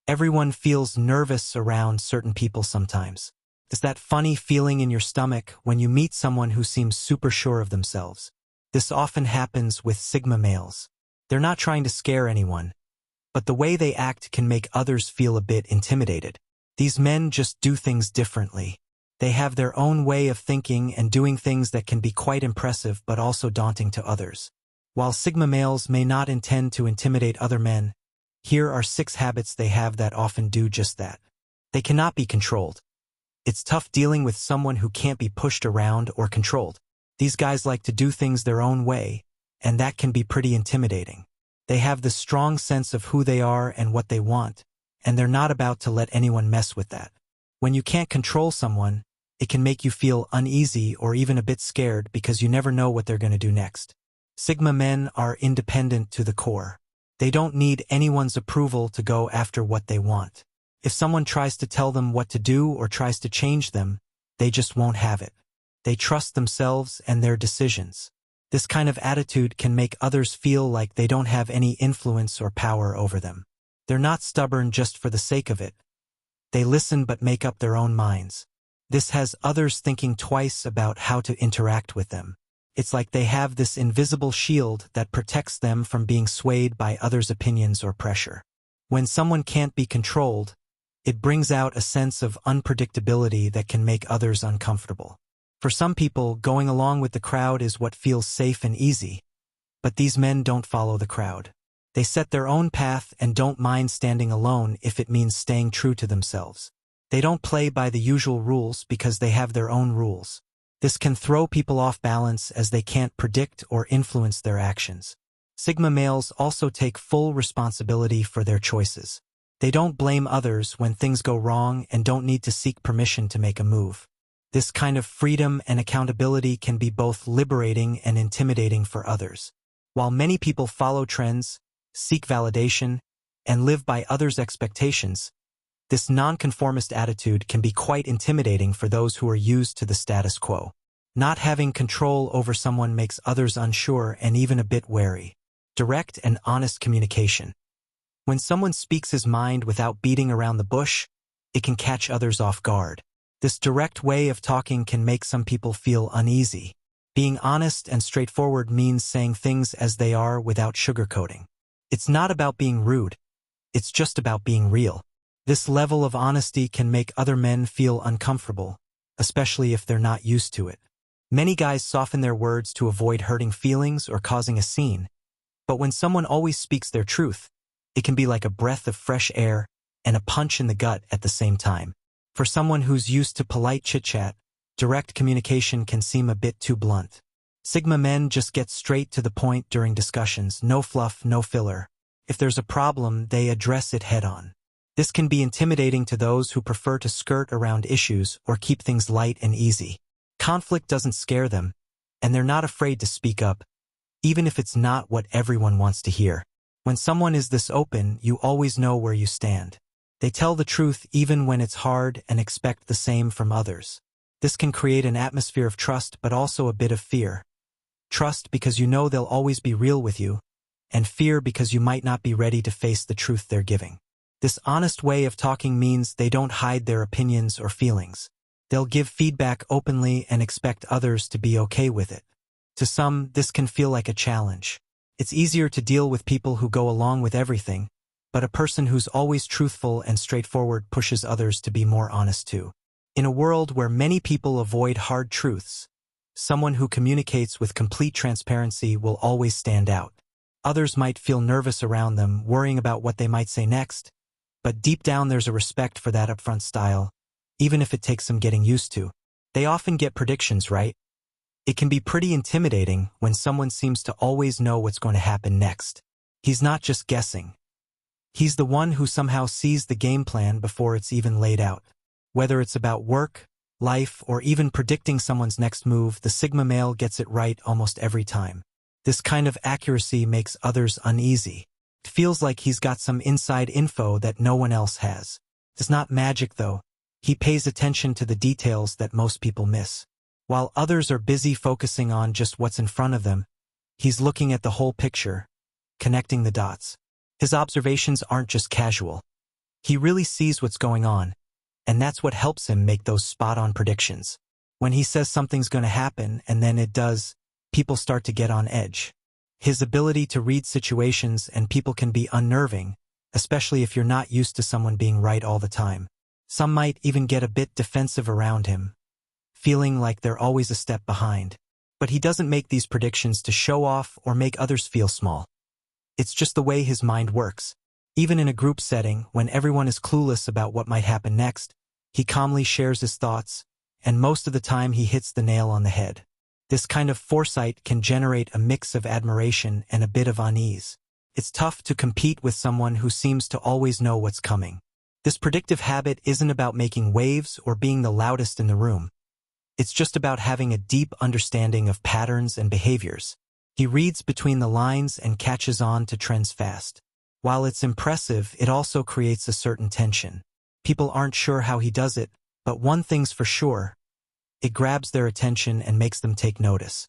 Everyone feels nervous around certain people sometimes. It's that funny feeling in your stomach when you meet someone who seems super sure of themselves. This often happens with Sigma males. They're not trying to scare anyone, but the way they act can make others feel a bit intimidated. These men just do things differently. They have their own way of thinking and doing things that can be quite impressive but also daunting to others. While Sigma males may not intend to intimidate other men, here are 6 habits they have that often do just that. They cannot be controlled. It's tough dealing with someone who can't be pushed around or controlled. These guys like to do things their own way, and that can be pretty intimidating. They have this strong sense of who they are and what they want, and they're not about to let anyone mess with that. When you can't control someone, it can make you feel uneasy or even a bit scared because you never know what they're going to do next. Sigma men are independent to the core. They don't need anyone's approval to go after what they want. If someone tries to tell them what to do or tries to change them, they just won't have it. They trust themselves and their decisions. This kind of attitude can make others feel like they don't have any influence or power over them. They're not stubborn just for the sake of it. They listen but make up their own minds. This has others thinking twice about how to interact with them. It's like they have this invisible shield that protects them from being swayed by others' opinions or pressure. When someone can't be controlled, it brings out a sense of unpredictability that can make others uncomfortable. For some people, going along with the crowd is what feels safe and easy, but these men don't follow the crowd. They set their own path and don't mind standing alone if it means staying true to themselves. They don't play by the usual rules because they have their own rules. This can throw people off balance as they can't predict or influence their actions. Sigma males also take full responsibility for their choices. They don't blame others when things go wrong and don't need to seek permission to make a move. This kind of freedom and accountability can be both liberating and intimidating for others. While many people follow trends, seek validation, and live by others' expectations, this nonconformist attitude can be quite intimidating for those who are used to the status quo. Not having control over someone makes others unsure and even a bit wary. Direct and honest communication. When someone speaks his mind without beating around the bush, it can catch others off guard. This direct way of talking can make some people feel uneasy. Being honest and straightforward means saying things as they are without sugarcoating. It's not about being rude. It's just about being real. This level of honesty can make other men feel uncomfortable, especially if they're not used to it. Many guys soften their words to avoid hurting feelings or causing a scene, but when someone always speaks their truth, it can be like a breath of fresh air and a punch in the gut at the same time. For someone who's used to polite chit-chat, direct communication can seem a bit too blunt. Sigma men just get straight to the point during discussions, no fluff, no filler. If there's a problem, they address it head-on. This can be intimidating to those who prefer to skirt around issues or keep things light and easy. Conflict doesn't scare them, and they're not afraid to speak up, even if it's not what everyone wants to hear. When someone is this open, you always know where you stand. They tell the truth even when it's hard and expect the same from others. This can create an atmosphere of trust but also a bit of fear. Trust because you know they'll always be real with you, and fear because you might not be ready to face the truth they're giving. This honest way of talking means they don't hide their opinions or feelings. They'll give feedback openly and expect others to be okay with it. To some, this can feel like a challenge. It's easier to deal with people who go along with everything, but a person who's always truthful and straightforward pushes others to be more honest too. In a world where many people avoid hard truths, someone who communicates with complete transparency will always stand out. Others might feel nervous around them, worrying about what they might say next, but deep down there's a respect for that upfront style, even if it takes some getting used to. They often get predictions right. It can be pretty intimidating when someone seems to always know what's going to happen next. He's not just guessing. He's the one who somehow sees the game plan before it's even laid out. Whether it's about work, life, or even predicting someone's next move, the Sigma male gets it right almost every time. This kind of accuracy makes others uneasy. It feels like he's got some inside info that no one else has. It's not magic, though. He pays attention to the details that most people miss. While others are busy focusing on just what's in front of them, he's looking at the whole picture, connecting the dots. His observations aren't just casual. He really sees what's going on, and that's what helps him make those spot-on predictions. When he says something's going to happen and then it does, people start to get on edge. His ability to read situations and people can be unnerving, especially if you're not used to someone being right all the time. Some might even get a bit defensive around him, feeling like they're always a step behind. But he doesn't make these predictions to show off or make others feel small. It's just the way his mind works. Even in a group setting, when everyone is clueless about what might happen next, he calmly shares his thoughts, and most of the time he hits the nail on the head. This kind of foresight can generate a mix of admiration and a bit of unease. It's tough to compete with someone who seems to always know what's coming. This predictive habit isn't about making waves or being the loudest in the room. It's just about having a deep understanding of patterns and behaviors. He reads between the lines and catches on to trends fast. While it's impressive, it also creates a certain tension. People aren't sure how he does it, but one thing's for sure: it grabs their attention and makes them take notice.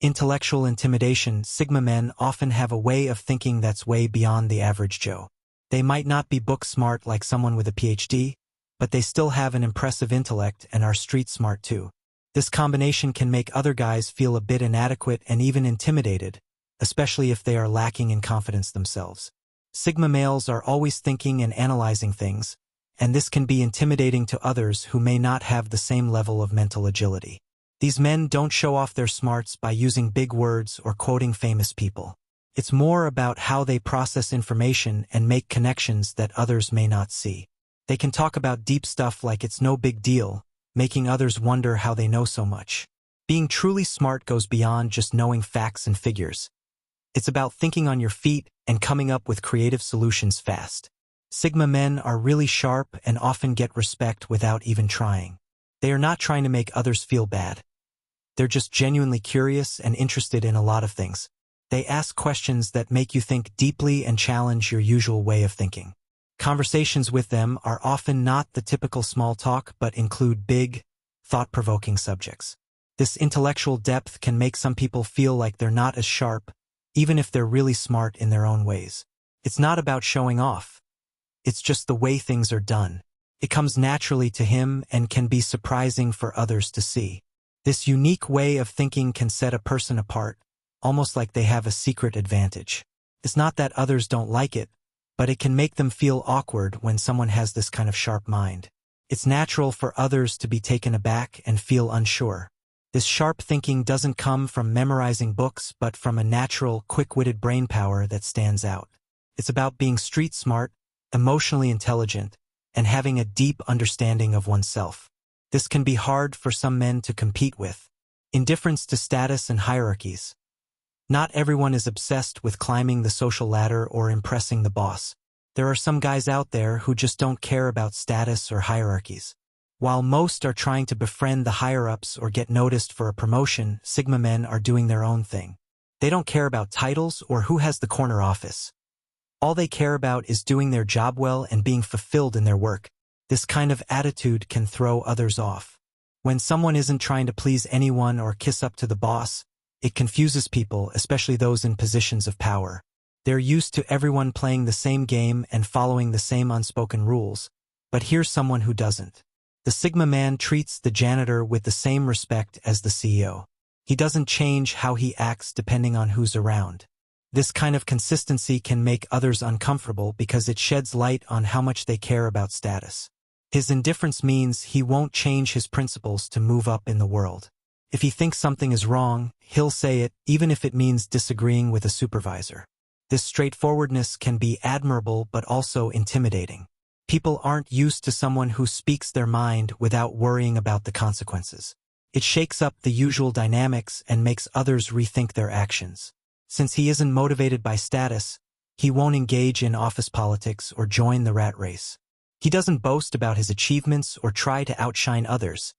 Intellectual intimidation. Sigma men often have a way of thinking that's way beyond the average Joe. They might not be book smart like someone with a PhD, but they still have an impressive intellect and are street smart too. This combination can make other guys feel a bit inadequate and even intimidated, especially if they are lacking in confidence themselves. Sigma males are always thinking and analyzing things, and this can be intimidating to others who may not have the same level of mental agility. These men don't show off their smarts by using big words or quoting famous people. It's more about how they process information and make connections that others may not see. They can talk about deep stuff like it's no big deal, making others wonder how they know so much. Being truly smart goes beyond just knowing facts and figures. It's about thinking on your feet and coming up with creative solutions fast. Sigma men are really sharp and often get respect without even trying. They are not trying to make others feel bad. They're just genuinely curious and interested in a lot of things. They ask questions that make you think deeply and challenge your usual way of thinking. Conversations with them are often not the typical small talk but include big, thought-provoking subjects. This intellectual depth can make some people feel like they're not as sharp, even if they're really smart in their own ways. It's not about showing off. It's just the way things are done. It comes naturally to him and can be surprising for others to see. This unique way of thinking can set a person apart, almost like they have a secret advantage. It's not that others don't like it, but it can make them feel awkward when someone has this kind of sharp mind. It's natural for others to be taken aback and feel unsure. This sharp thinking doesn't come from memorizing books but from a natural, quick-witted brain power that stands out. It's about being street smart, emotionally intelligent, and having a deep understanding of oneself. This can be hard for some men to compete with. Indifference to status and hierarchies. Not everyone is obsessed with climbing the social ladder or impressing the boss. There are some guys out there who just don't care about status or hierarchies. While most are trying to befriend the higher-ups or get noticed for a promotion, Sigma men are doing their own thing. They don't care about titles or who has the corner office. All they care about is doing their job well and being fulfilled in their work. This kind of attitude can throw others off. When someone isn't trying to please anyone or kiss up to the boss, it confuses people, especially those in positions of power. They're used to everyone playing the same game and following the same unspoken rules. But here's someone who doesn't. The Sigma man treats the janitor with the same respect as the CEO. He doesn't change how he acts depending on who's around. This kind of consistency can make others uncomfortable because it sheds light on how much they care about status. His indifference means he won't change his principles to move up in the world. If he thinks something is wrong, he'll say it, even if it means disagreeing with a supervisor. This straightforwardness can be admirable but also intimidating. People aren't used to someone who speaks their mind without worrying about the consequences. It shakes up the usual dynamics and makes others rethink their actions. Since he isn't motivated by status, he won't engage in office politics or join the rat race. He doesn't boast about his achievements or try to outshine others.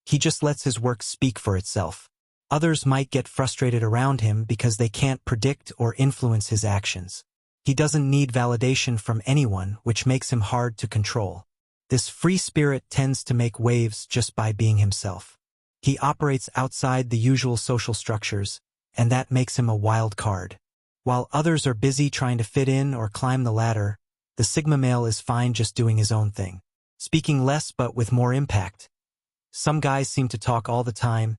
He just lets his work speak for itself. Others might get frustrated around him because they can't predict or influence his actions. He doesn't need validation from anyone, which makes him hard to control. This free spirit tends to make waves just by being himself. He operates outside the usual social structures, and that makes him a wild card. While others are busy trying to fit in or climb the ladder, The Sigma male is fine just doing his own thing, speaking less but with more impact. Some guys seem to talk all the time,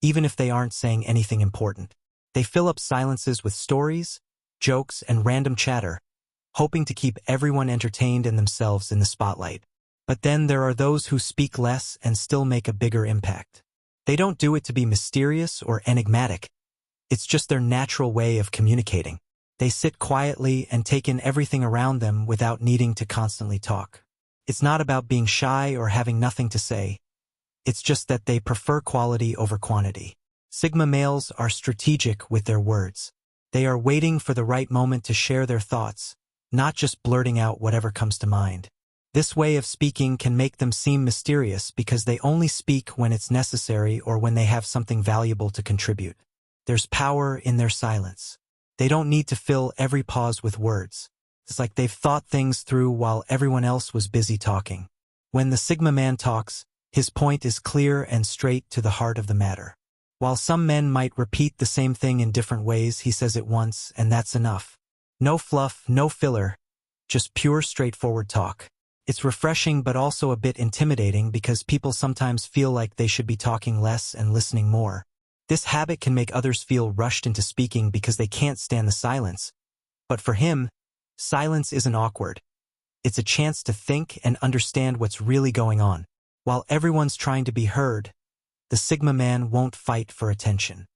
even if they aren't saying anything important. They fill up silences with stories, jokes, and random chatter, hoping to keep everyone entertained and themselves in the spotlight. But then there are those who speak less and still make a bigger impact. They don't do it to be mysterious or enigmatic. It's just their natural way of communicating. They sit quietly and take in everything around them without needing to constantly talk. It's not about being shy or having nothing to say. It's just that they prefer quality over quantity. Sigma males are strategic with their words. They are waiting for the right moment to share their thoughts, not just blurting out whatever comes to mind. This way of speaking can make them seem mysterious because they only speak when it's necessary or when they have something valuable to contribute. There's power in their silence. They don't need to fill every pause with words. It's like they've thought things through while everyone else was busy talking. When the Sigma man talks, his point is clear and straight to the heart of the matter. While some men might repeat the same thing in different ways, he says it once, and that's enough. No fluff, no filler, just pure straightforward talk. It's refreshing but also a bit intimidating because people sometimes feel like they should be talking less and listening more. This habit can make others feel rushed into speaking because they can't stand the silence. But for him, silence isn't awkward. It's a chance to think and understand what's really going on. While everyone's trying to be heard, the Sigma man won't fight for attention.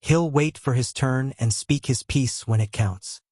He'll wait for his turn and speak his piece when it counts.